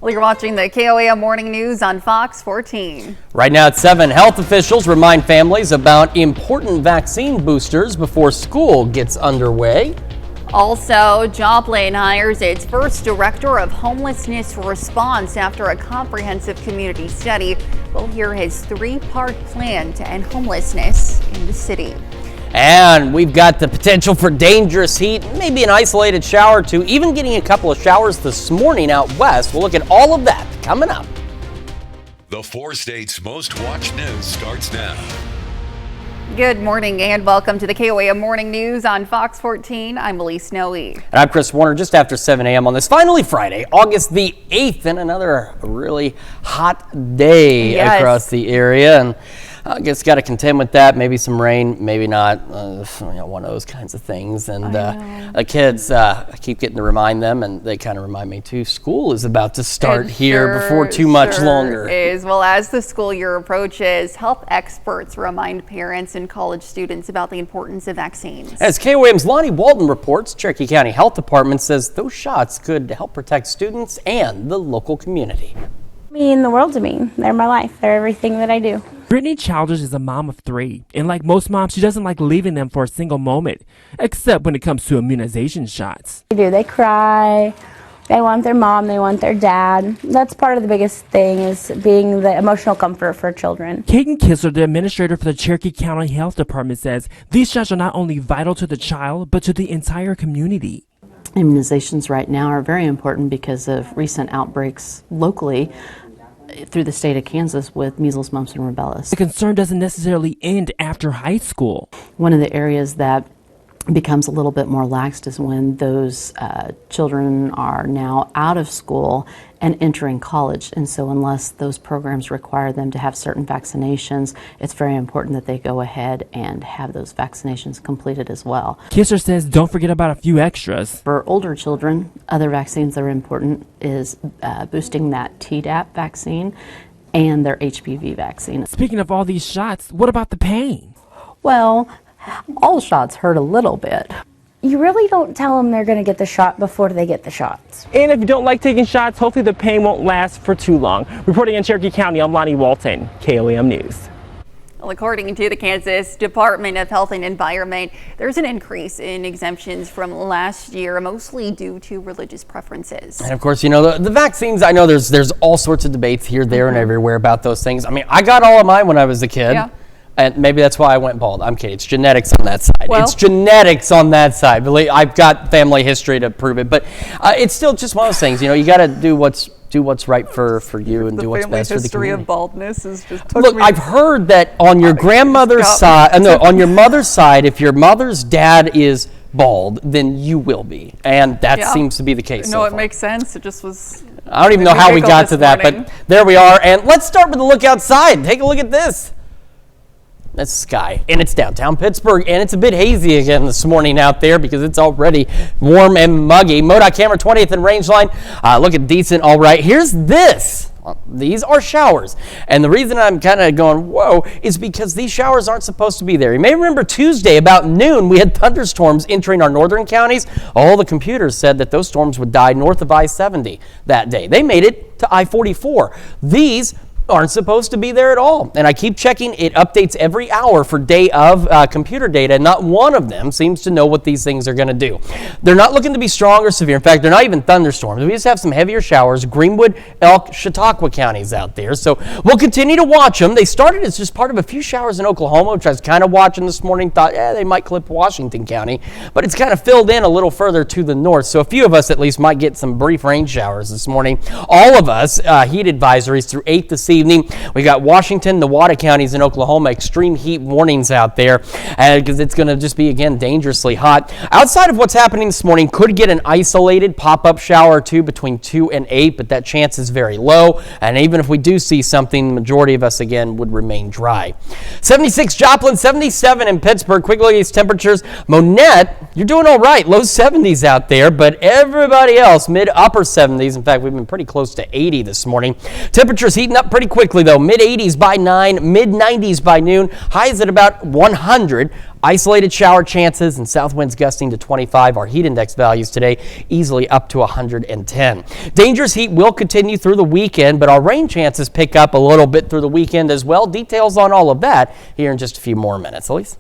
Well, you're watching the KOAM Morning News on Fox 14. Right now at 7, health officials remind families about important vaccine boosters before school gets underway. Also, Joplin hires its first director of homelessness response after a comprehensive community study. We'll hear his 3-part plan to end homelessness in the city. And we've got the potential for dangerous heat, maybe an isolated shower or two, even getting a couple of showers this morning out west. We'll look at all of that coming up. The 4 states' most watched news starts now. Good morning and welcome to the KOAM Morning News on Fox 14. I'm Elise Noe. And I'm Chris Warner, just after 7 a.m. on this finally Friday, August the 8th, and another really hot day across the area. And I guess got to contend with that. Maybe some rain, maybe not. One of those kinds of things. And the kids, I keep getting to remind them, and they kind of remind me too. School is about to start here before too much longer. Well, as the school year approaches, health experts remind parents and college students about the importance of vaccines. As KOAM's Lonnie Walton reports, Cherokee County Health Department says those shots could help protect students and the local community. Mean the world to me. They're my life. They're everything that I do. Brittany Childers is a mom of 3, and like most moms, she doesn't like leaving them for a single moment, except when it comes to immunization shots. They do. They cry. They want their mom. They want their dad. That's part of the biggest thing, is being the emotional comfort for children. Kaden Kissler, the administrator for the Cherokee County Health Department, says these shots are not only vital to the child, but to the entire community. Immunizations right now are very important because of recent outbreaks locally through the state of Kansas with measles, mumps, and rubella. The concern doesn't necessarily end after high school. One of the areas that becomes a little bit more laxed is when those children are now out of school and entering college. And so unless those programs require them to have certain vaccinations, it's very important that they go ahead and have those vaccinations completed as well. Kissler says don't forget about a few extras. For older children, other vaccines that are important is boosting that Tdap vaccine and their HPV vaccine. Speaking of all these shots, what about the pain? Well, all shots hurt a little bit. You really don't tell them they're going to get the shot before they get the shots. And if you don't like taking shots, hopefully the pain won't last for too long. Reporting in Cherokee County, I'm Lonnie Walton, KOAM News. Well, according to the Kansas Department of Health and Environment, there's an increase in exemptions from last year, mostly due to religious preferences. And of course, you know, the vaccines, I know there's all sorts of debates here, there, and everywhere about those things. I mean, I got all of mine when I was a kid. Yeah. And maybe that's why I went bald. I'm kidding. It's genetics on that side. Well, it's genetics on that side. Believe, I've got family history to prove it. But it's still just one of those things. You know, you got to do what's right for you and do what's best for the community. The family history of baldness is just. Look, I've heard that on your grandmother's side, on your mother's side, if your mother's dad is bald, then you will be, and that seems to be the case. No, it makes sense. It just was. I don't even know how we got to that, but there we are. And let's start with the look outside. Take a look at this. That's the sky, and it's downtown Pittsburgh, and it's a bit hazy again this morning out there because it's already warm and muggy. MoDOT camera 20th and Rangeline, looking decent, all right. Here's this. These are showers, and the reason I'm kind of going, whoa, is because these showers aren't supposed to be there. You may remember Tuesday about noon, we had thunderstorms entering our northern counties. All the computers said that those storms would die north of I-70 that day. They made it to I-44. These aren't supposed to be there at all. And I keep checking. It updates every hour for day of computer data, and not one of them seems to know what these things are going to do. They're not looking to be strong or severe. In fact, they're not even thunderstorms. We just have some heavier showers, Greenwood, Elk, Chetopa counties out there. So we'll continue to watch them. They started as just part of a few showers in Oklahoma, which I was kind of watching this morning. Thought, they might clip Washington County. But it's kind of filled in a little further to the north. So a few of us at least might get some brief rain showers this morning. All of us, heat advisories through 8 this evening. We got Washington, Nevada counties in Oklahoma, extreme heat warnings out there because it's going to just be, again, dangerously hot. Outside of what's happening this morning, could get an isolated pop-up shower or two between 2 and 8, but that chance is very low. And even if we do see something, the majority of us, again, would remain dry. 76 Joplin, 77 in Pittsburgh. Quick look at these temperatures. Monette, you're doing all right. Low 70s out there, but everybody else, mid-upper 70s. In fact, we've been pretty close to 80 this morning. Temperatures heating up pretty pretty quickly, though. Mid-80s by 9, mid-90s by noon. Highs at about 100. Isolated shower chances and south winds gusting to 25. Our heat index values today easily up to 110. Dangerous heat will continue through the weekend, but our rain chances pick up a little bit through the weekend as well. Details on all of that here in just a few more minutes. Elise?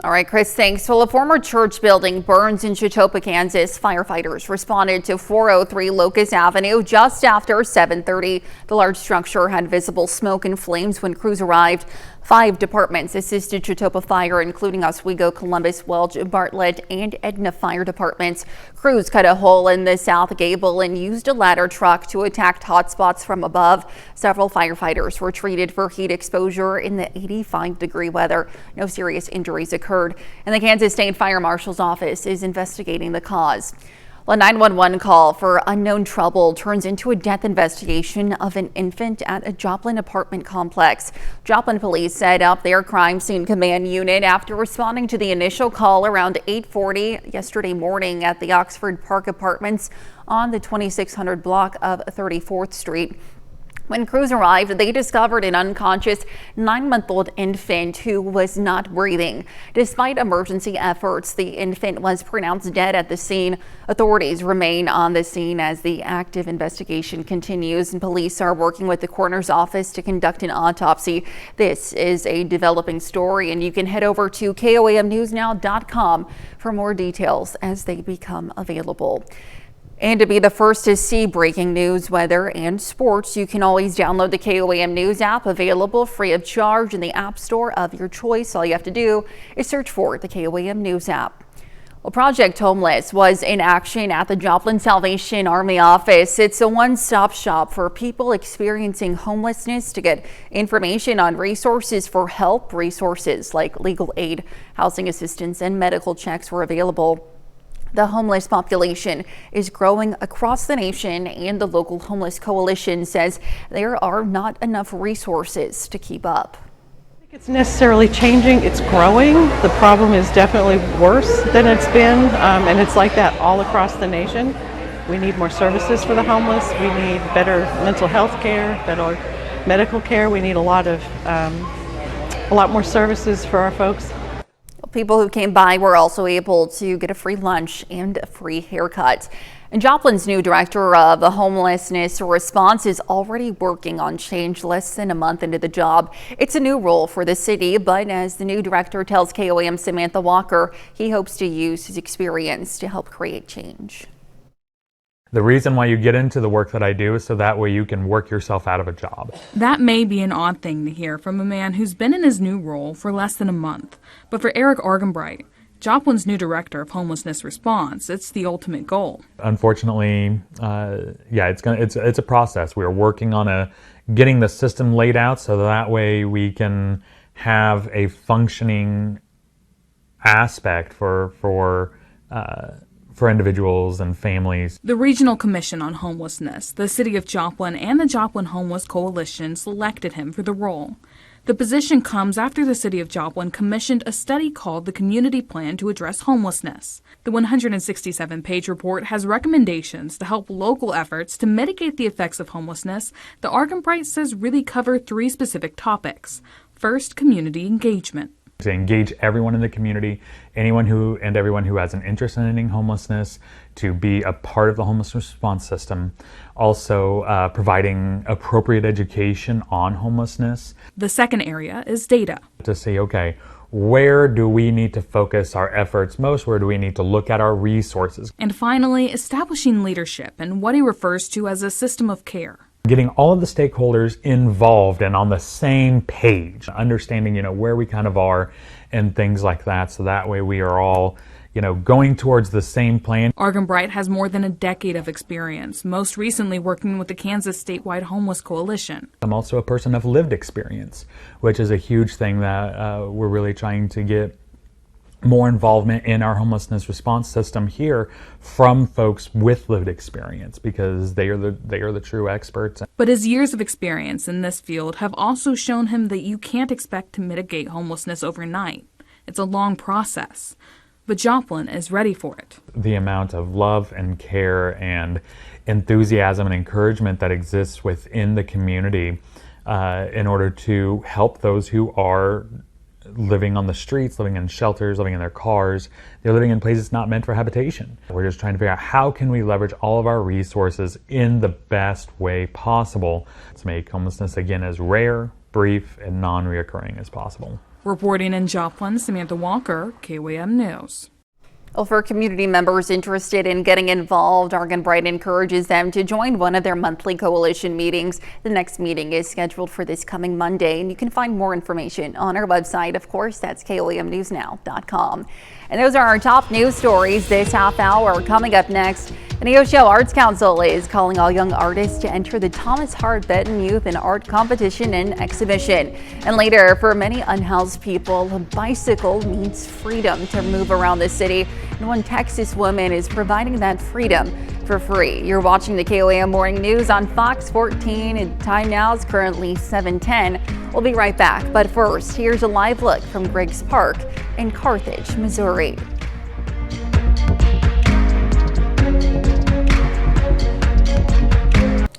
All right, Chris, thanks. Well, a former church building burns in Chetopa, Kansas. Firefighters responded to 403 Locust Avenue just after 7:30. The large structure had visible smoke and flames when crews arrived. 5 departments assisted Chetopa Fire, including Oswego, Columbus, Welch, Bartlett, and Edna Fire Departments. Crews cut a hole in the south gable and used a ladder truck to attack hotspots from above. Several firefighters were treated for heat exposure in the 85-degree weather. No serious injuries occurred, and the Kansas State Fire Marshal's office is investigating the cause. A 911 call for unknown trouble turns into a death investigation of an infant at a Joplin apartment complex. Joplin police set up their crime scene command unit after responding to the initial call around 8:40 yesterday morning at the Oxford Park Apartments on the 2600 block of 34th Street. When crews arrived, they discovered an unconscious 9-month-old infant who was not breathing. Despite emergency efforts, the infant was pronounced dead at the scene. Authorities remain on the scene as the active investigation continues, and police are working with the coroner's office to conduct an autopsy. This is a developing story, and you can head over to KOAMnewsnow.com for more details as they become available. And to be the first to see breaking news, weather, and sports, you can always download the KOAM News app, available free of charge in the app store of your choice. All you have to do is search for the KOAM News app. Well, Project Homeless was in action at the Joplin Salvation Army office. It's a one-stop shop for people experiencing homelessness to get information on resources for help. Resources like legal aid, housing assistance, and medical checks were available. The homeless population is growing across the nation, and the local homeless coalition says there are not enough resources to keep up. It's necessarily changing, it's growing. The problem is definitely worse than it's been, and it's like that all across the nation. We need more services for the homeless. We need better mental health care, better medical care. We need a lot more services for our folks. People who came by were also able to get a free lunch and a free haircut. And Joplin's new director of the homelessness response is already working on change less than a month into the job. It's a new role for the city, but as the new director tells KOAM Samantha Walker, he hopes to use his experience to help create change. The reason why you get into the work that I do is so that way you can work yourself out of a job. That may be an odd thing to hear from a man who's been in his new role for less than a month. But for Eric Argenbright, Joplin's new director of homelessness response, it's the ultimate goal. Unfortunately, it's a process. We are working on getting the system laid out so that way we can have a functioning aspect for individuals and families. The Regional Commission on Homelessness, the City of Joplin, and the Joplin Homeless Coalition selected him for the role. The position comes after the City of Joplin commissioned a study called the Community Plan to Address Homelessness. The 167-page report has recommendations to help local efforts to mitigate the effects of homelessness. The Argenbright says really cover 3 specific topics. First, community engagement. To engage everyone in the community, everyone who has an interest in ending homelessness, to be a part of the homeless response system. Also, providing appropriate education on homelessness. The second area is data. To say, okay, where do we need to focus our efforts most? Where do we need to look at our resources? And finally, establishing leadership and what he refers to as a system of care. Getting all of the stakeholders involved and on the same page, understanding, where we kind of are and things like that. So that way we are all, going towards the same plan. Argenbright has more than a decade of experience, most recently working with the Kansas statewide homeless coalition. I'm also a person of lived experience, which is a huge thing that we're really trying to get more involvement in our homelessness response system here from folks with lived experience, because they are the true experts. But his years of experience in this field have also shown him that you can't expect to mitigate homelessness overnight. It's a long process, but Joplin is ready for it. The amount of love and care and enthusiasm and encouragement that exists within the community in order to help those who are living on the streets, living in shelters, living in their cars. They're living in places not meant for habitation. We're just trying to figure out how can we leverage all of our resources in the best way possible to make homelessness again as rare, brief, and non-reoccurring as possible. Reporting in Joplin, Samantha Walker, KWM News. Well, for community members interested in getting involved, Argon Bright encourages them to join one of their monthly coalition meetings. The next meeting is scheduled for this coming Monday, and you can find more information on our website. Of course, that's KOAMNewsNow.com. And those are our top news stories this half hour. Coming up next, the Neosho Arts Council is calling all young artists to enter the Thomas Hart Benton Youth and Art Competition and Exhibition. And later, for many unhoused people, a bicycle means freedom to move around the city. And one Texas woman is providing that freedom for free. You're watching the KOAM Morning News on Fox 14, and time now is currently 7:10. We'll be right back, but first, here's a live look from Griggs Park in Carthage, Missouri.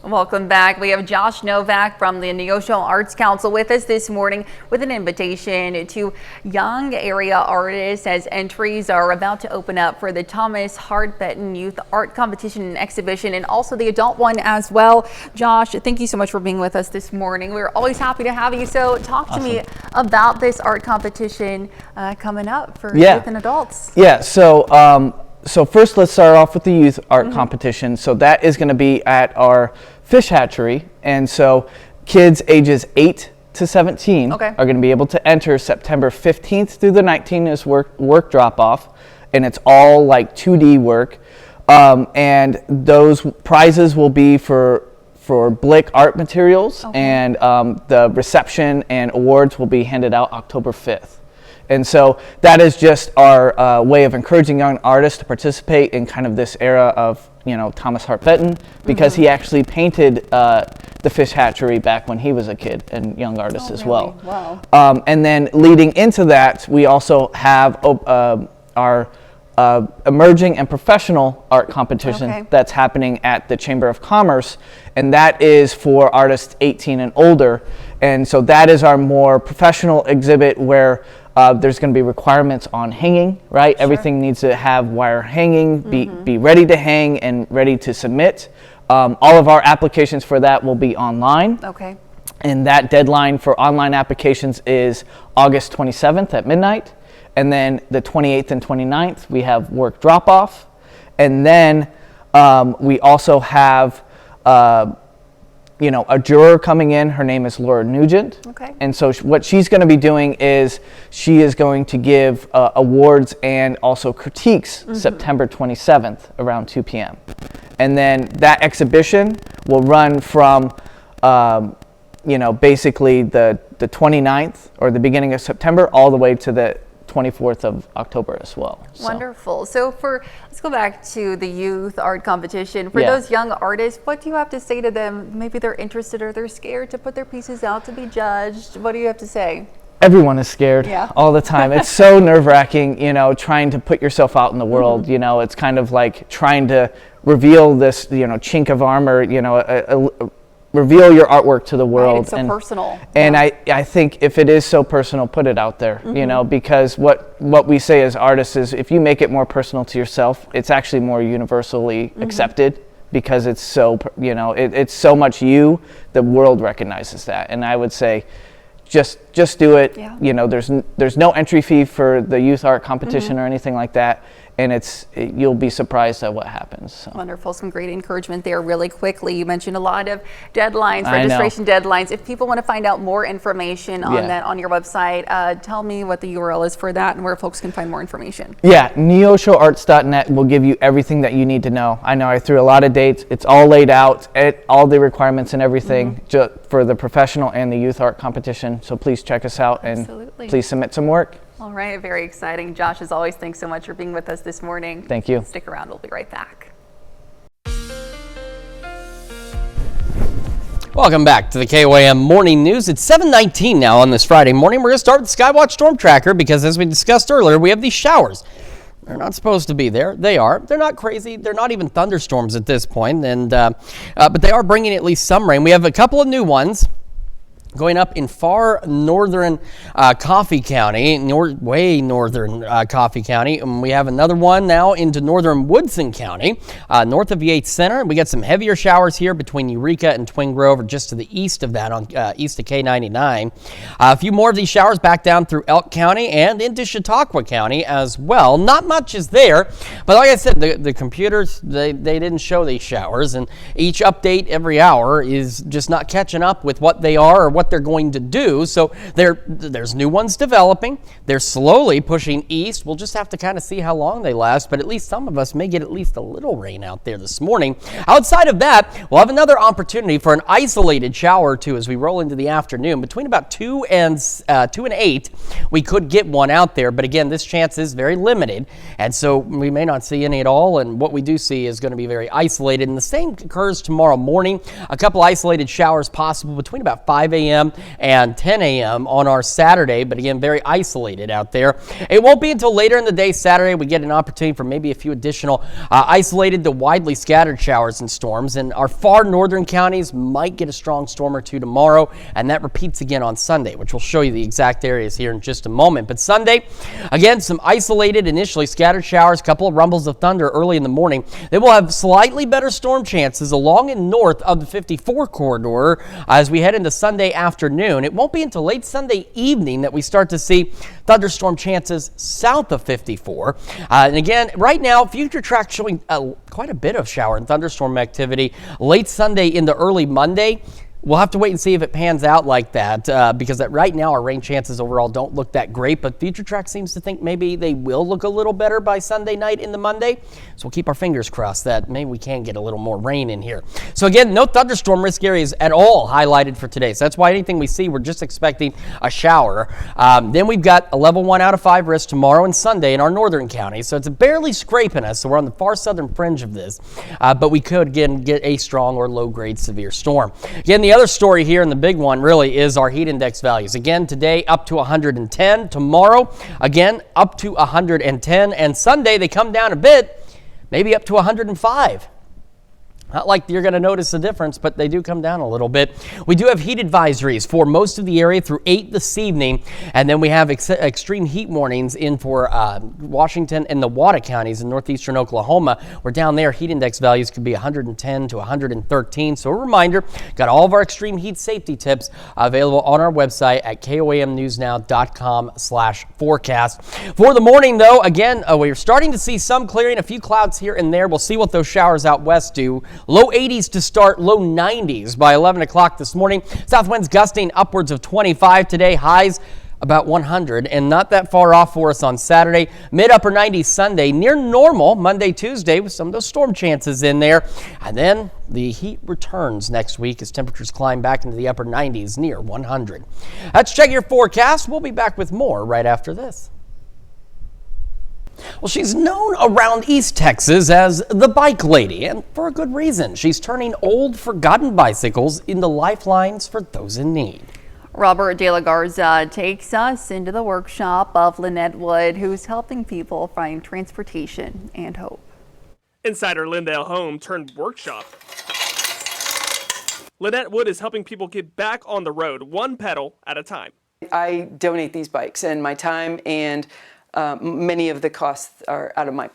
Welcome back. We have Josh Novak from the Neosho Arts Council with us this morning with an invitation to young area artists as entries are about to open up for the Thomas Hart Benton Youth Art Competition and Exhibition, and also the adult one as well. Josh, thank you so much for being with us this morning. We're always happy to have you. So talk to me about this art competition coming up for youth and adults. Yeah, so first let's start off with the youth art competition. So that is going to be at our fish hatchery, and so kids ages 8 to 17 are going to be able to enter. September 15th through the 19th is work drop off, and it's all like 2D work, and those prizes will be for Blick art materials, and the reception and awards will be handed out October 5th. And so that is just our way of encouraging young artists to participate in kind of this era of, Thomas Hart Benton, because he actually painted the fish hatchery back when he was a kid and young artist as well. Wow. And then leading into that, we also have our emerging and professional art competition that's happening at the Chamber of Commerce, and that is for artists 18 and older. And so that is our more professional exhibit where there's going to be requirements on hanging, right? Sure. Everything needs to have wire hanging, be ready to hang and ready to submit. All of our applications for that will be online. Okay. And that deadline for online applications is August 27th at midnight. And then the 28th and 29th, we have work drop-off. And then we also have a juror coming in. Her name is Laura Nugent. Okay. And so what she's going to be doing is she is going to give awards and also critiques September 27th around 2 p.m. And then that exhibition will run from, basically the 29th or the beginning of September all the way to the 24th of October as well. Wonderful. So let's go back to the youth art competition. For those young artists, what do you have to say to them? Maybe they're interested or they're scared to put their pieces out to be judged. What do you have to say? Everyone is scared all the time. It's so nerve-wracking, trying to put yourself out in the world. It's kind of like trying to reveal this, chink of armor, reveal your artwork to the world. Right, it's so personal. And I think if it is so personal, put it out there, because what we say as artists is if you make it more personal to yourself, it's actually more universally accepted, because it's so, it's so much you, the world recognizes that. And I would say just do it. There's no entry fee for the youth art competition or anything like that. And you'll be surprised at what happens. So. Wonderful. Some great encouragement there really quickly. You mentioned a lot of deadlines, registration deadlines. If people want to find out more information on that on your website, tell me what the URL is for that and where folks can find more information. Yeah, neoshoarts.net will give you everything that you need to know. I know I threw a lot of dates. It's all laid out, all the requirements and everything for the professional and the youth art competition. So please check us out and please submit some work. All right, very exciting. Josh, as always, thanks so much for being with us this morning. Thank you. Stick around, we'll be right back. Welcome back to the KOAM Morning News. It's 7:19 now on this Friday morning. We're going to start with the Skywatch Storm Tracker because, as we discussed earlier, we have these showers. They're not supposed to be there. They are. They're not crazy. They're not even thunderstorms at this point, but they are bringing at least some rain. We have a couple of new ones. Going up in far northern Coffee County, way northern Coffee County. And we have another one now into northern Woodson County, north of Yates Center. We got some heavier showers here between Eureka and Twin Grove, or just to the east of that on east of K99. A few more of these showers back down through Elk County and into Chautauqua County as well. Not much is there, but like I said, the computers, they didn't show these showers, and each update every hour is just not catching up with what they are or what they're going to do. So there's new ones developing. They're slowly pushing east. We'll just have to kind of see how long they last, but at least some of us may get at least a little rain out there this morning. Outside of that, we'll have another opportunity for an isolated shower or two as we roll into the afternoon. Between about 2 and 8, we could get one out there, but again, this chance is very limited, and so we may not see any at all, and what we do see is going to be very isolated. And the same occurs tomorrow morning. A couple isolated showers possible between about 5 a.m. and 10 a.m. on our Saturday, but again, very isolated out there. It won't be until later in the day Saturday we get an opportunity for maybe a few additional isolated to widely scattered showers and storms, and our far northern counties might get a strong storm or two tomorrow, and that repeats again on Sunday, which we'll show you the exact areas here in just a moment. But Sunday, again, some isolated, initially scattered showers, a couple of rumbles of thunder early in the morning. They will have slightly better storm chances along and north of the 54 corridor as we head into Sunday afternoon. It won't be until late Sunday evening that we start to see thunderstorm chances south of 54. And again, right now, future track showing quite a bit of shower and thunderstorm activity late Sunday into early Monday. We'll have to wait and see if it pans out like that because right now our rain chances overall don't look that great, but Future Track seems to think maybe they will look a little better by Sunday night into Monday. So we'll keep our fingers crossed that maybe we can get a little more rain in here. So again, no thunderstorm risk areas at all highlighted for today. So that's why anything we see, we're just expecting a shower. Then we've got a level 1 out of 5 risk tomorrow and Sunday in our northern counties. So it's barely scraping us. So we're on the far southern fringe of this, but we could again get a strong or low grade severe storm. Again, the other story here, and the big one really, is our heat index values. Again, today up to 110. Tomorrow, again, up to 110. And Sunday, they come down a bit, maybe up to 105. Not like you're going to notice a difference, but they do come down a little bit. We do have heat advisories for most of the area through 8 this evening, and then we have extreme heat warnings in for Washington and the Wada counties in northeastern Oklahoma. Where down there, heat index values could be 110 to 113. So a reminder, got all of our extreme heat safety tips available on our website at koamnewsnow.com/forecast. For the morning, though, again, we're starting to see some clearing, a few clouds here and there. We'll see what those showers out west do. Low 80s to start, low 90s by 11 o'clock this morning. South winds gusting upwards of 25 today, highs about 100, and not that far off for us on Saturday. Mid-upper 90s Sunday, near normal Monday, Tuesday with some of those storm chances in there. And then the heat returns next week as temperatures climb back into the upper 90s near 100. Let's check your forecast. We'll be back with more right after this. Well, she's known around East Texas as the Bike Lady, and for a good reason. She's turning old, forgotten bicycles into lifelines for those in need. Robert De La Garza takes us into the workshop of Lynette Wood, who's helping people find transportation and hope. Inside her Lindale home turned workshop, Lynette Wood is helping people get back on the road, one pedal at a time. I donate these bikes, and my time and many of the costs are out of my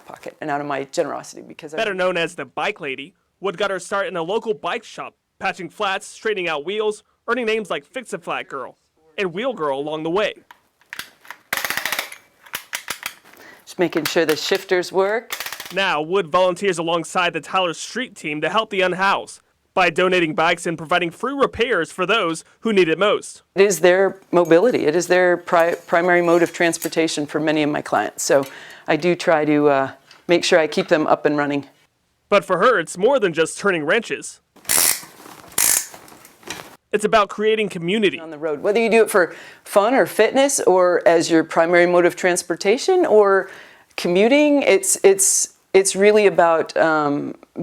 pocket and out of my generosity. Because better known as the Bike Lady, Wood got her start in a local bike shop, patching flats, straightening out wheels, earning names like Fix-A-Flat Girl and Wheel Girl along the way. Just making sure the shifters work. Now, Wood volunteers alongside the Tyler Street team to help the unhoused by donating bikes and providing free repairs for those who need it most. It is their mobility. It is their primary mode of transportation for many of my clients. So I do try to make sure I keep them up and running. But for her, it's more than just turning wrenches. It's about creating community on the road. Whether you do it for fun or fitness or as your primary mode of transportation or commuting, it's really about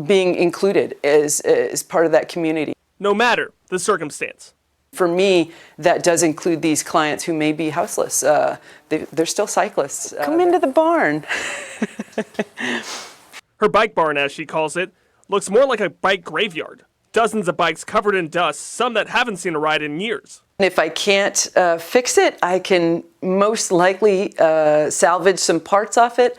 being included as part of that community. No matter the circumstance. For me, that does include these clients who may be houseless. They're still cyclists. Come into the barn. Her bike barn, as she calls it, looks more like a bike graveyard. Dozens of bikes covered in dust, some that haven't seen a ride in years. If I can't fix it, I can most likely salvage some parts off it.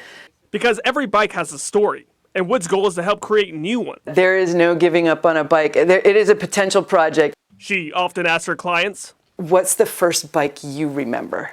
Because every bike has a story, and Wood's goal is to help create new ones. There is no giving up on a bike. It is a potential project. She often asks her clients, "What's the first bike you remember?"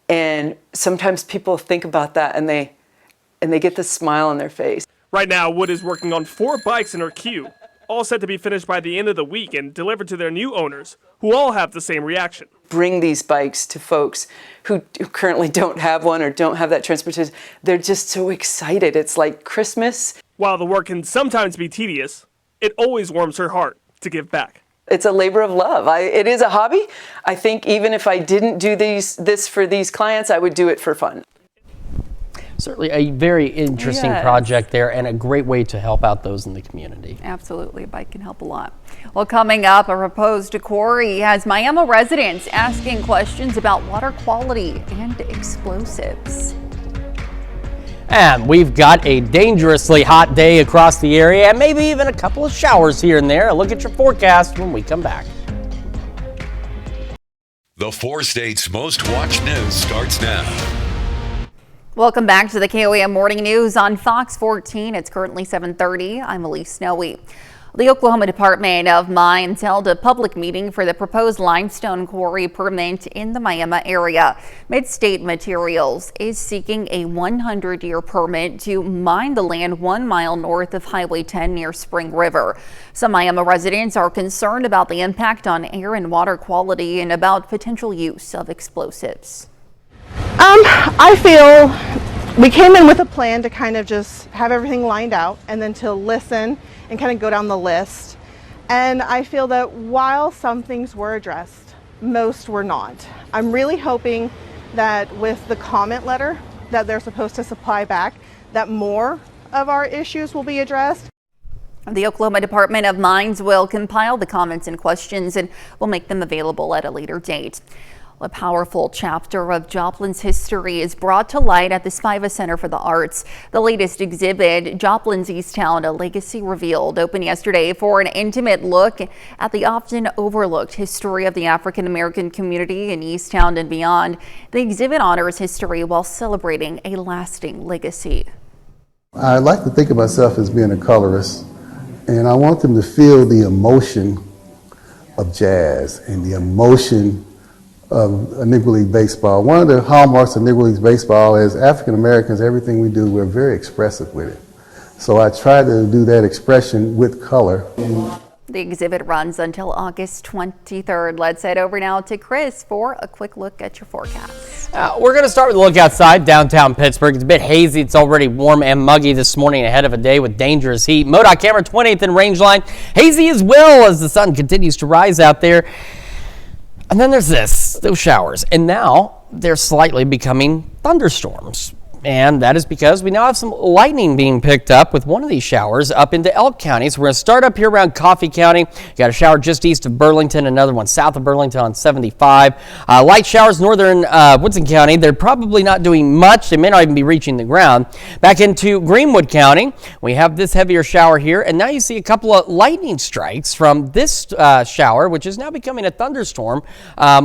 And sometimes people think about that and they get the smile on their face. Right now, Wood is working on 4 bikes in her queue, all set to be finished by the end of the week and delivered to their new owners, who all have the same reaction. Bring these bikes to folks who currently don't have one or don't have that transportation. They're just so excited. It's like Christmas. While the work can sometimes be tedious, it always warms her heart to give back. It's a labor of love. It is a hobby. I think even if I didn't do this for these clients, I would do it for fun. Certainly a very interesting project there and a great way to help out those in the community. Absolutely, a bike can help a lot. Well, coming up, a proposed quarry has Miami residents asking questions about water quality and explosives. And we've got a dangerously hot day across the area and maybe even a couple of showers here and there. Look at your forecast when we come back. The 4 states' most watched news starts now. Welcome back to the KOAM Morning News on Fox 14. It's currently 7:30. I'm Elise Snowy. The Oklahoma Department of Mines held a public meeting for the proposed limestone quarry permit in the Miami area. Mid-State Materials is seeking a 100-year permit to mine the land 1 mile north of Highway 10 near Spring River. Some Miami residents are concerned about the impact on air and water quality and about potential use of explosives. I feel we came in with a plan to kind of just have everything lined out and then to listen and kind of go down the list. And I feel that while some things were addressed, most were not. I'm really hoping that with the comment letter that they're supposed to supply back, that more of our issues will be addressed. The Oklahoma Department of Mines will compile the comments and questions and will make them available at a later date. A powerful chapter of Joplin's history is brought to light at the Spiva Center for the Arts. The latest exhibit, Joplin's Easttown, A Legacy Revealed, opened yesterday for an intimate look at the often overlooked history of the African American community in Easttown and beyond. The exhibit honors history while celebrating a lasting legacy. I like to think of myself as being a colorist, and I want them to feel the emotion of jazz and the emotion of Negro League baseball. One of the hallmarks of Negro League baseball is African Americans, everything we do, we're very expressive with it. So I try to do that expression with color. The exhibit runs until August 23rd. Let's head over now to Chris for a quick look at your forecast. We're going to start with a look outside downtown Pittsburgh. It's a bit hazy. It's already warm and muggy this morning ahead of a day with dangerous heat. MoDOT camera 20th and range line. Hazy as well as the sun continues to rise out there. And then there's those showers. And now they're slightly becoming thunderstorms. And that is because we now have some lightning being picked up with one of these showers up into Elk County. So we're going to start up here around Coffee County. Got a shower just east of Burlington, another one south of Burlington on 75. Light showers northern Woodson County. They're probably not doing much. They may not even be reaching the ground. Back into Greenwood County, we have this heavier shower here. And now you see a couple of lightning strikes from this shower, which is now becoming a thunderstorm,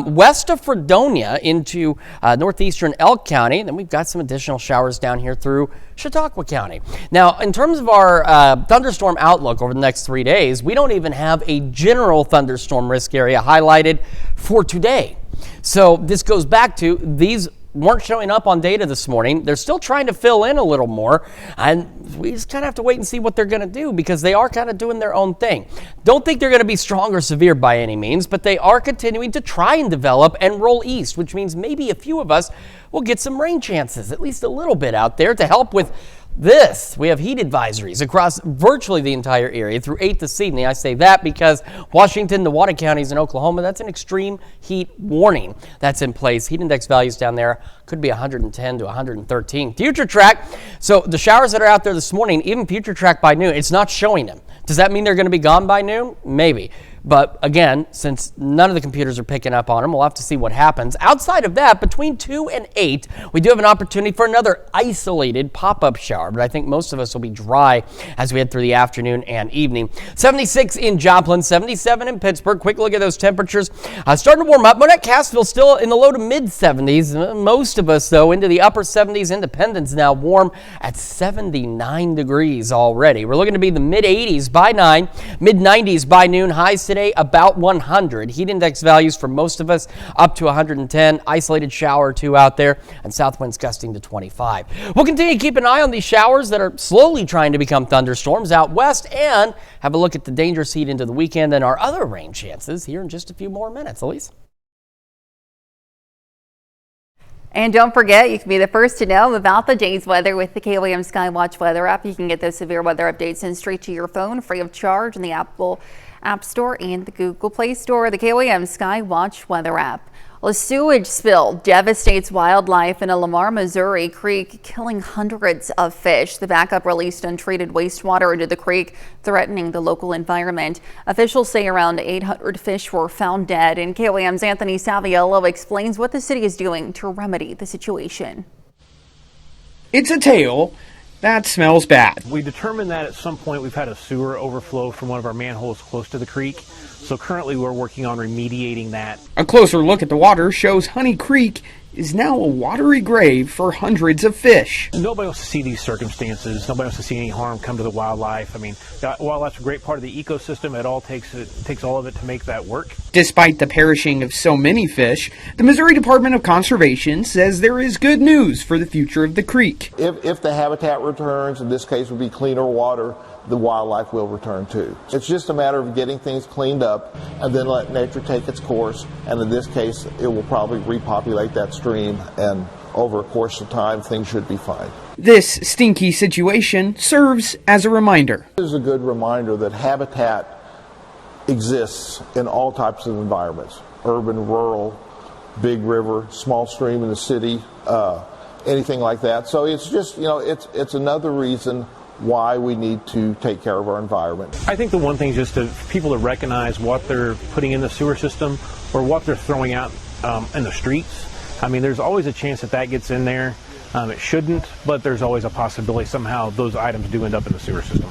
west of Fredonia into northeastern Elk County. And then we've got some additional showers down here through Chetopa County. Now, in terms of our thunderstorm outlook over the next 3 days, we don't even have a general thunderstorm risk area highlighted for today. So this goes back to these weren't showing up on data this morning. They're still trying to fill in a little more, and we just kind of have to wait and see what they're going to do because they are kind of doing their own thing. Don't think they're going to be strong or severe by any means, but they are continuing to try and develop and roll east, which means maybe a few of us will get some rain chances, at least a little bit out there to help with this. We have heat advisories across virtually the entire area through 8th this evening. I say that because Washington, the Water counties in Oklahoma, that's an extreme heat warning that's in place. Heat index values down there could be 110 to 113. Future track. So the showers that are out there this morning, even future track by noon, it's not showing them. Does that mean they're going to be gone by noon? Maybe. But again, since none of the computers are picking up on them, we'll have to see what happens. Outside of that, between 2 and 8, we do have an opportunity for another isolated pop-up shower, but I think most of us will be dry as we head through the afternoon and evening. 76 in Joplin, 77 in Pittsburgh. Quick look at those temperatures. Starting to warm up. Monette-Cassville still in the low to mid 70s. Most of us, though, into the upper 70s. Independence now warm at 79 degrees already. We're looking to be the mid 80s by 9, mid 90s by noon. Highs today about 100. Heat index values for most of us up to 110. Isolated shower or two out there, and south winds gusting to 25. We'll continue to keep an eye on these showers that are slowly trying to become thunderstorms out west, and have a look at the dangerous heat into the weekend and our other rain chances here in just a few more minutes. Elise? And don't forget, you can be the first to know about the day's weather with the KOAM Skywatch weather app. You can get those severe weather updates sent straight to your phone free of charge in the Apple App Store and the Google Play Store. The KOAM Skywatch weather app. Well, a sewage spill devastates wildlife in a Lamar, Missouri creek, killing hundreds of fish. The backup released untreated wastewater into the creek, threatening the local environment. Officials say around 800 fish were found dead, and KOAM's Anthony Saviello explains what the city is doing to remedy the situation. It's a tale that smells bad. We determined that at some point we've had a sewer overflow from one of our manholes close to the creek. So currently we're working on remediating that. A closer look at the water shows Honey Creek is now a watery grave for hundreds of fish. Nobody wants to see these circumstances. Nobody wants to see any harm come to the wildlife. I mean, wildlife's a great part of the ecosystem. It takes all of it to make that work. Despite the perishing of so many fish, the Missouri Department of Conservation says there is good news for the future of the creek. If the habitat returns, in this case would be cleaner water, the wildlife will return too. It's just a matter of getting things cleaned up and then let nature take its course. And in this case, it will probably repopulate that stream, and over a course of time, things should be fine. This stinky situation serves as a reminder. This is a good reminder that habitat exists in all types of environments: urban, rural, big river, small stream in the city, anything like that. So it's just, it's another reason why we need to take care of our environment. I think the one thing is just for people to recognize what they're putting in the sewer system or what they're throwing out in the streets. I mean, there's always a chance that gets in there. It shouldn't, but there's always a possibility somehow those items do end up in the sewer system.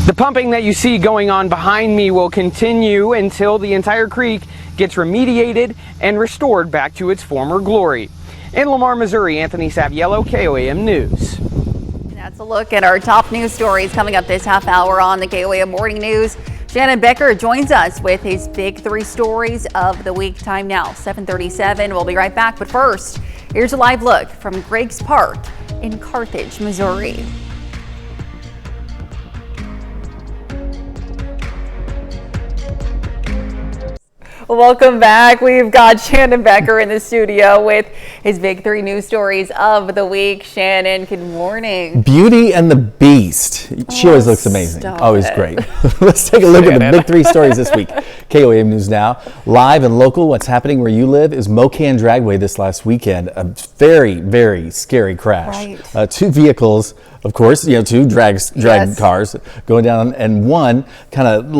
The pumping that you see going on behind me will continue until the entire creek gets remediated and restored back to its former glory. In Lamar, Missouri, Anthony Saviello, KOAM News. That's a look at our top news stories coming up this half hour on the KOAM Morning News. Shannon Becker joins us with his big 3 stories of the week. Time now, 7:37. We'll be right back. But first, here's a live look from Greg's Park in Carthage, Missouri. Welcome back. We've got Shannon Becker in the studio with his big 3 news stories of the week. Shannon, good morning. Beauty and the Beast. She always looks amazing. Always great. Let's take a look at the big 3 stories this week. KOAM News Now. Live and local, what's happening where you live is Mocan Dragway this last weekend. A very, very scary crash. Right. 2 vehicles, of course, 2 drag cars going down, and one kind of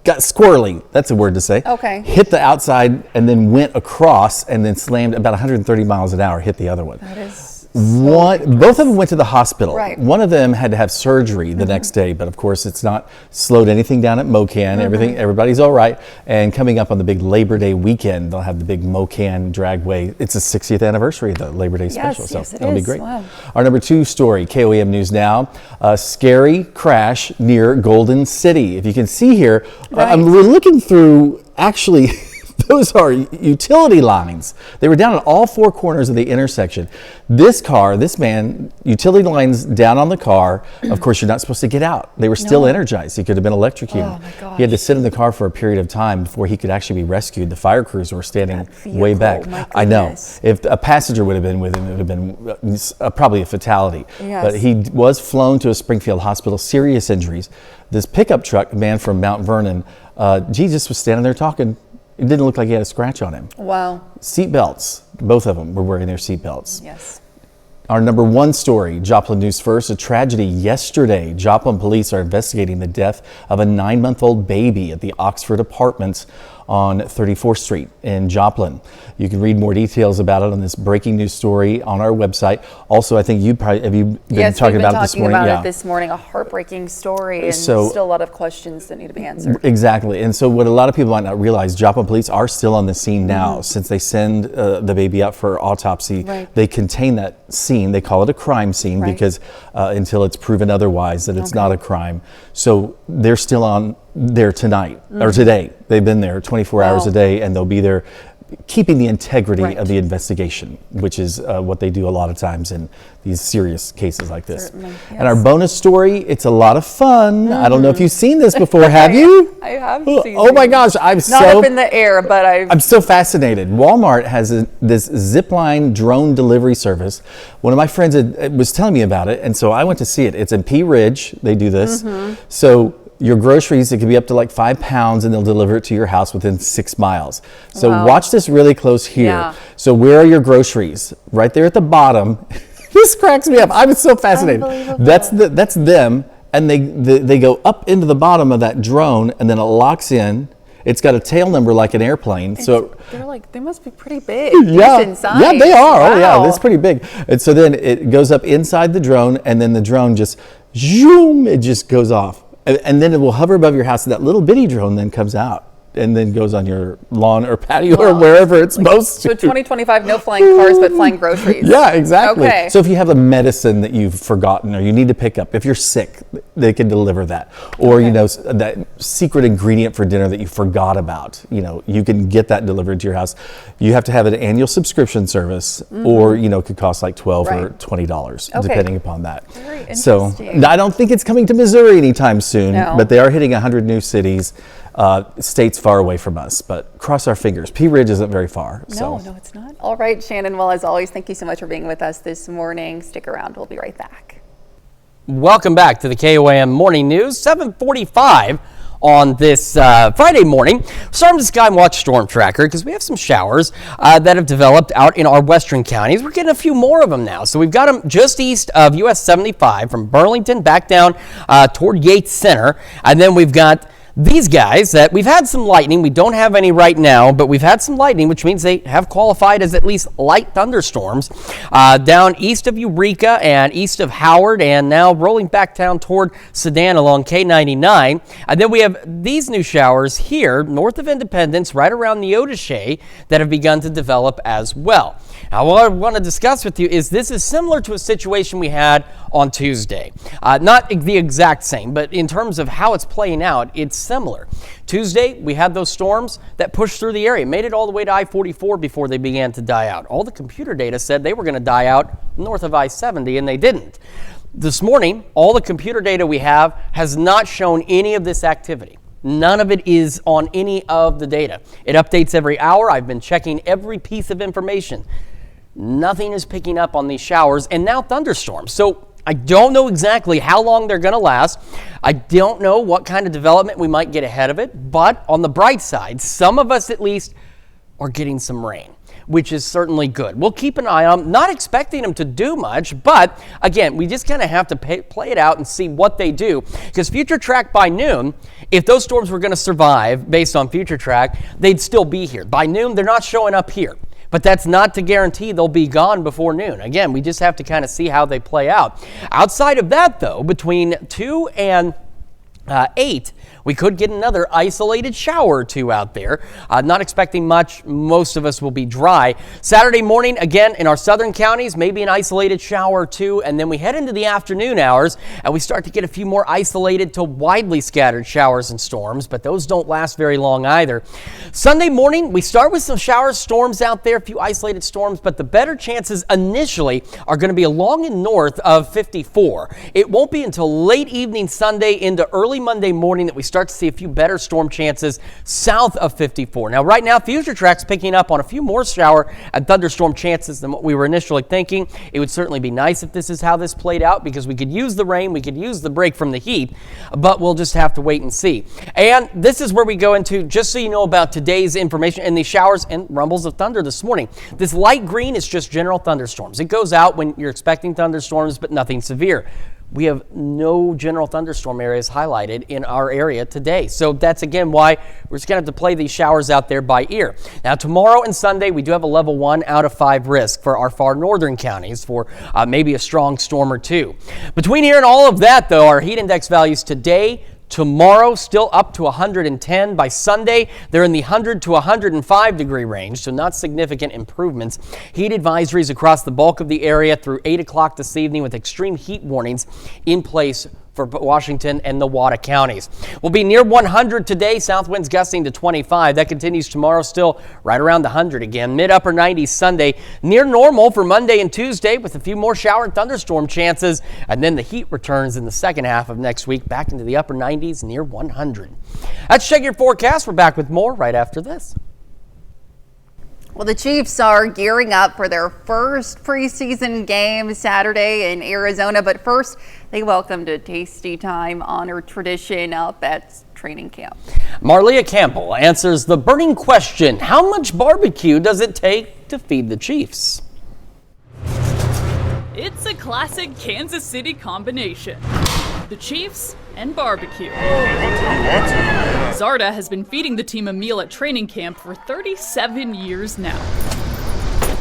got squirrely. That's a word to say. Okay. Hit the outside and then went across and then slammed about 130 miles an hour, hit the other one. That is Both of them went to the hospital. Right. One of them had to have surgery the next day, but of course it's not slowed anything down at Mocan. Everybody's all right. And coming up on the big Labor Day weekend, they'll have the big Mocan Dragway. It's the 60th anniversary of the Labor Day special, so that'll be great. Wow. Our number 2 story, KOAM News Now, a scary crash near Golden City. If you can see here, we're looking through, actually, those are utility lines. They were down at all 4 corners of the intersection. This man, utility lines down on the car. Of course, you're not supposed to get out. They were still energized. He could have been electrocuted. Oh my gosh. He had to sit in the car for a period of time before he could actually be rescued. The fire crews were standing way back. I know. If a passenger would have been with him, it would have been probably a fatality. Yes. But he was flown to a Springfield hospital, serious injuries. This pickup truck man from Mount Vernon, Jesus was standing there talking. It didn't look like he had a scratch on him. Wow. Seat belts. Both of them were wearing their seat belts. Yes. Our number one story, Joplin News First, a tragedy yesterday. Joplin police are investigating the death of a 9-month-old baby at the Oxford Apartments on 34th Street in Joplin. You can read more details about it on this breaking news story on our website. Also, I think you probably have been talking about it this morning. Yes, we've been talking about it this morning. A heartbreaking story, and still a lot of questions that need to be answered. Exactly. And so what a lot of people might not realize, Joplin police are still on the scene now. Since they send the baby out for autopsy, they contain that scene. They call it a crime scene because until it's proven otherwise that it's not a crime. So they're still on there tonight or today. They've been there 24 hours a day, and they'll be there keeping the integrity of the investigation, which is what they do a lot of times in these serious cases like this. And our bonus story, it's a lot of fun. I don't know if you've seen this before. Have you? I have seen Oh my gosh, I'm not up in the air, but I'm so fascinated. Walmart has this zipline drone delivery service. One of my friends was telling me about it, and so I went to see it. It's in Pea Ridge. They do this. So your groceries, it can be up to like 5 pounds, and they'll deliver it to your house within 6 miles. So watch this really close here. So where are your groceries? Right there at the bottom. This cracks me up. I was so fascinated. That's them, and they go up into the bottom of that drone, and then it locks in. It's got a tail number like an airplane. So they must be pretty big. Yeah, they are. Wow. Oh yeah, that's pretty big. And so then it goes up inside the drone, and then the drone just zoom, it just goes off. And then it will hover above your house. That little bitty drone then comes out and then goes on your lawn or patio or wherever it's supposed to. So 2025, no flying cars, but flying groceries. Yeah, exactly. Okay. So if you have a medicine that you've forgotten or you need to pick up, if you're sick, they can deliver that. Or, that secret ingredient for dinner that you forgot about, you can get that delivered to your house. You have to have an annual subscription service or, it could cost like $12 or $20, depending upon that. Very interesting. So I don't think it's coming to Missouri anytime soon, but they are hitting 100 new cities. States far away from us, but cross our fingers. Pea Ridge isn't very far. No, it's not. All right, Shannon. Well, as always, thank you so much for being with us this morning. Stick around. We'll be right back. Welcome back to the KOAM Morning News, 7:45 on this Friday morning. Starting with Sky Watch Storm Tracker because we have some showers that have developed out in our western counties. We're getting a few more of them now. So we've got them just east of US 75 from Burlington back down toward Yates Center. And then we've got these guys that we've had some lightning. We don't have any right now, but we've had some lightning, which means they have qualified as at least light thunderstorms down east of Eureka and east of Howard, and now rolling back down toward Sedan along K99. And then we have these new showers here north of Independence, right around Neodesha, that have begun to develop as well. Now, what I want to discuss with you is this is similar to a situation we had on Tuesday. Not the exact same, but in terms of how it's playing out, it's similar. Tuesday, we had those storms that pushed through the area, made it all the way to I-44 before they began to die out. All the computer data said they were going to die out north of I-70, and they didn't. This morning, all the computer data we have has not shown any of this activity. None of it is on any of the data. It updates every hour. I've been checking every piece of information. Nothing is picking up on these showers and now thunderstorms. So I don't know exactly how long they're going to last. I don't know what kind of development we might get ahead of it. But on the bright side, some of us at least are getting some rain, which is certainly good. We'll keep an eye on them, not expecting them to do much, but again, we just kind of have to play it out and see what they do. Because Future Track by noon, if those storms were going to survive based on Future Track, they'd still be here. By noon, they're not showing up here. But that's not to guarantee they'll be gone before noon. Again, we just have to kind of see how they play out. Outside of that, though, between 2 and 8, we could get another isolated shower or two out there. Not expecting much. Most of us will be dry. Saturday morning, again, in our southern counties, maybe an isolated shower or two. And then we head into the afternoon hours and we start to get a few more isolated to widely scattered showers and storms. But those don't last very long either. Sunday morning, we start with some showers, storms out there, a few isolated storms. But the better chances initially are going to be along and north of 54. It won't be until late evening Sunday into early Monday morning that we start start to see a few better storm chances south of 54. Now, right now, future tracks picking up on a few more shower and thunderstorm chances than what we were initially thinking. It would certainly be nice if this is how this played out, because we could use the rain, we could use the break from the heat, but we'll just have to wait and see. And this is where we go into, just so you know about today's information and the showers and rumbles of thunder this morning. This light green is just general thunderstorms. It goes out when you're expecting thunderstorms, but nothing severe. We have no general thunderstorm areas highlighted in our area today. So that's, again, why we're just going to have to play these showers out there by ear. Now, tomorrow and Sunday, we do have a level 1 out of 5 risk for our far northern counties for maybe a strong storm or two. Between here and all of that, though, our heat index values today, tomorrow, still up to 110. By Sunday, they're in the 100 to 105 degree range, so not significant improvements. Heat advisories across the bulk of the area through 8 o'clock this evening, with extreme heat warnings in place for Washington and the Wada counties. We'll be near 100 today, south winds gusting to 25. That continues tomorrow, still right around the 100 again. Mid-upper 90s Sunday, near normal for Monday and Tuesday, with a few more shower and thunderstorm chances. And then the heat returns in the second half of next week, back into the upper 90s, near 100. Let's check your forecast. We're back with more right after this. Well, the Chiefs are gearing up for their first preseason game Saturday in Arizona, but first they welcomed a tasty time honored tradition up at training camp. Marlia Campbell answers the burning question: how much barbecue does it take to feed the Chiefs? It's a classic Kansas City combination: the Chiefs and barbecue. Zarda has been feeding the team a meal at training camp for 37 years now.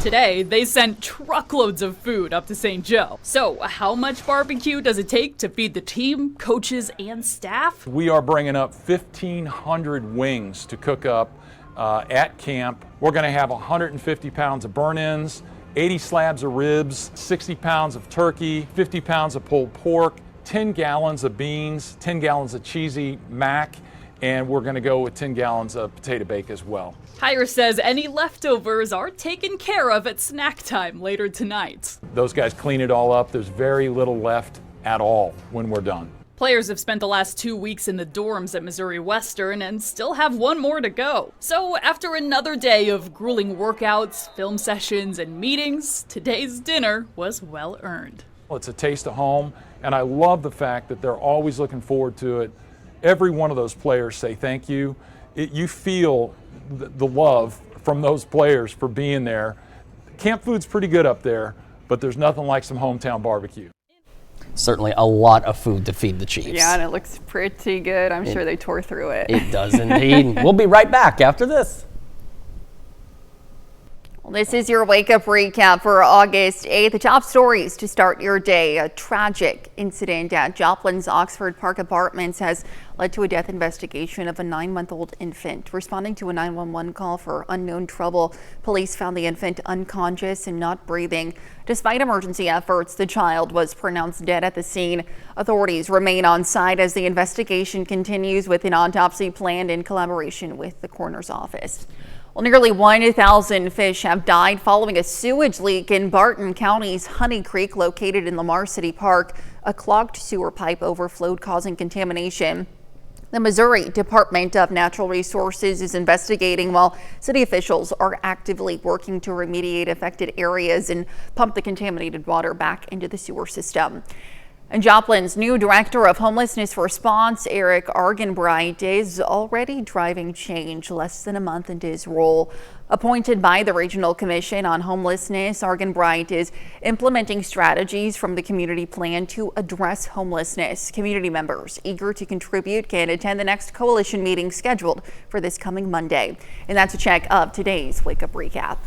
Today, they sent truckloads of food up to St. Joe. So, how much barbecue does it take to feed the team, coaches, and staff? We are bringing up 1,500 wings to cook up at camp. We're going to have 150 pounds of burn-ins, 80 slabs of ribs, 60 pounds of turkey, 50 pounds of pulled pork, 10 gallons of beans, 10 gallons of cheesy mac, and we're going to go with 10 gallons of potato bake as well. Hire says any leftovers are taken care of at snack time later tonight. Those guys clean it all up. There's very little left at all when we're done. Players have spent the last 2 weeks in the dorms at Missouri Western and still have one more to go. So after another day of grueling workouts, film sessions, and meetings, today's dinner was well earned. Well, it's a taste of home, and I love the fact that they're always looking forward to it. Every one of those players say thank you. You feel the love from those players for being there. Camp food's pretty good up there, but there's nothing like some hometown barbecue. Certainly a lot of food to feed the Chiefs. Yeah, and it looks pretty good. I'm sure they tore through it. It does indeed. We'll be right back after this. Well, this is your Wake Up Recap for August 8th. The top stories to start your day. A tragic incident at Joplin's Oxford Park Apartments has led to a death investigation of a 9-month-old infant. Responding to a 911 call for unknown trouble, police found the infant unconscious and not breathing. Despite emergency efforts, the child was pronounced dead at the scene. Authorities remain on site as the investigation continues, with an autopsy planned in collaboration with the coroner's office. Well, nearly 1,000 fish have died following a sewage leak in Barton County's Honey Creek, located in Lamar City Park. A clogged sewer pipe overflowed, causing contamination. The Missouri Department of Natural Resources is investigating, while city officials are actively working to remediate affected areas and pump the contaminated water back into the sewer system. And Joplin's new director of homelessness response, Eric Argenbright, is already driving change less than a month into his role. Appointed by the Regional Commission on Homelessness, Argenbright is implementing strategies from the community plan to address homelessness. Community members eager to contribute can attend the next coalition meeting scheduled for this coming Monday. And that's a check of today's Wake Up Recap.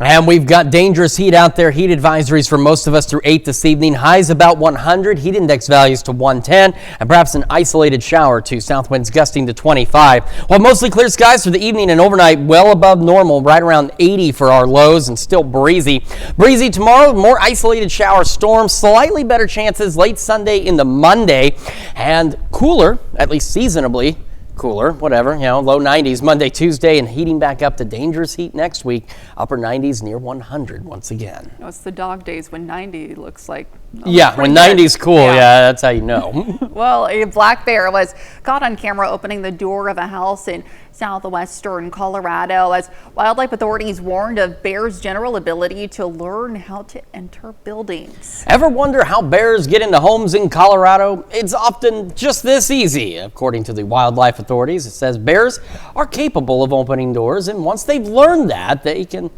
And we've got dangerous heat out there. Heat advisories for most of us through 8 this evening. Highs about 100. Heat index values to 110. And perhaps an isolated shower too. South winds gusting to 25. While mostly clear skies for the evening and overnight, well above normal, right around 80 for our lows, and still breezy. Breezy tomorrow, more isolated shower storms. Slightly better chances late Sunday into Monday. And cooler, at least seasonably cooler, whatever, low 90s Monday, Tuesday, and heating back up to dangerous heat next week. Upper 90s near 100 once again. It's the dog days when 90 looks like Yeah, when 90's cool, yeah, that's how you know. Well, a black bear was caught on camera opening the door of a house in southwestern Colorado as wildlife authorities warned of bears' general ability to learn how to enter buildings. Ever wonder how bears get into homes in Colorado? It's often just this easy. According to the wildlife authorities, it says bears are capable of opening doors, and once they've learned that, they can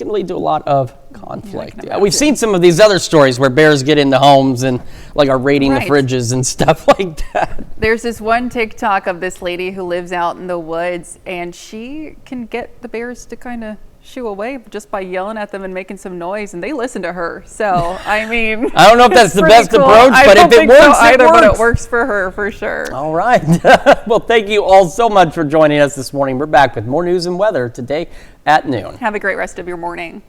lead to a lot of conflict. Yeah, we've seen some of these other stories where bears get into homes and like are raiding the fridges and stuff like that. There's this one TikTok of this lady who lives out in the woods, and she can get the bears to kind of shoo away just by yelling at them and making some noise, and they listen to her. So, I mean, I don't know if that's the best approach, but if it works, it works. But it works for her for sure. All right. Well, thank you all so much for joining us this morning. We're back with more news and weather today at noon. Have a great rest of your morning.